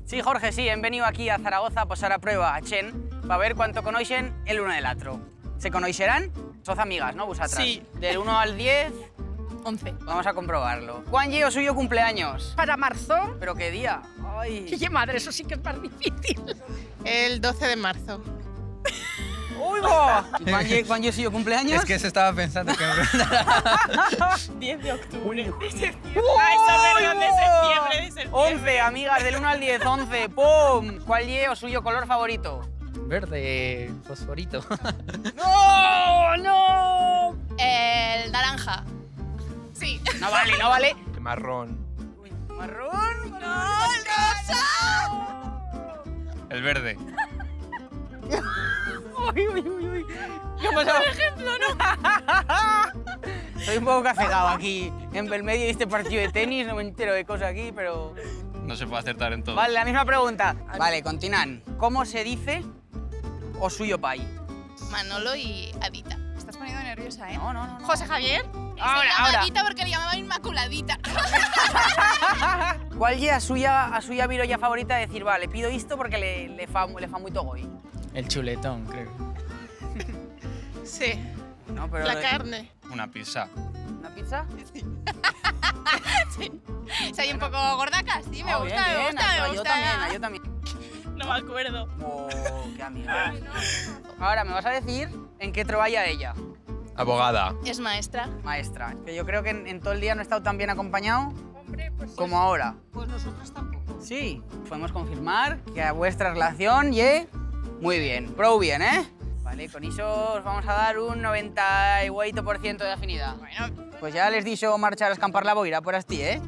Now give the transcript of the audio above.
Sí, Jorge, sí, hem venido aquí a Zaragoza a posar a prueba a Chen para ver cuánto coneixen el uno del otro. ¿Se coneixeran? Sos amigas, ¿no, vosotras? Sí. Del 1 al 10, 11. vamos a comprobarlo. ¿Cuán llevo suyo cumpleaños? Para marzo. ¿Pero qué día? Ay. ¡Qué madre! Eso sí que es más difícil. El 12 de marzo. ¡Uy, bo! ¿Y cuán llevo suyo cumpleaños? Es que se estaba pensando que... 10 de octubre. ¡Uy, perdón, de septiembre, de septiembre. 11, amigas, del 1 al 10, 11, ¡pum! ¿Cuál llevo suyo color favorito? Verde, fosforito. ¡No! ¡No! El naranja. Sí. No vale, no vale. Marrón. Uy, ¿marrón? ¡No, el rosa! El verde. Uy, uy, uy, uy. ¿Qué ha pasado? Por ejemplo, no. Estoy un poco cafegado aquí, en el medio de este partido de tenis, no me entero de cosas aquí, pero... No se puede acertar en todo. Vale, la misma pregunta. Vale, continúan. ¿Cómo se dice o suyo pai? Manolo y Adita. Me estás poniendo nerviosa, ¿eh? No, no, no. José Javier. Ahora, Se llama ahora. Adita porque le llamaban Inmaculadita. ¿Cuál es a suya virolla favorita de decir, va, le pido esto porque le fa muy togoi? El chuletón, creo. Sí. No, pero La carne. Una pizza. ¿Una pizza? Soy un poco gordaca, sí, me Oh, gusta, bien, me bien. gusta, me Yo gusta. también, yo también. No me acuerdo. Oh, qué amiga. Ahora, ¿me vas a decir en qué trabaja ella? Abogada. Es maestra. Maestra. Que yo creo que en todo el día no he estado tan bien acompañado Hombre, pues como ahora. Pues nosotros tampoco. Sí, podemos confirmar que a vuestra relación ye muy bien, prou bien, ¿eh? Vale, con eso os vamos a dar un 98% de afinidad. Bueno, Pues ya les dicho marchar a escampar la boira por asti, ¿eh?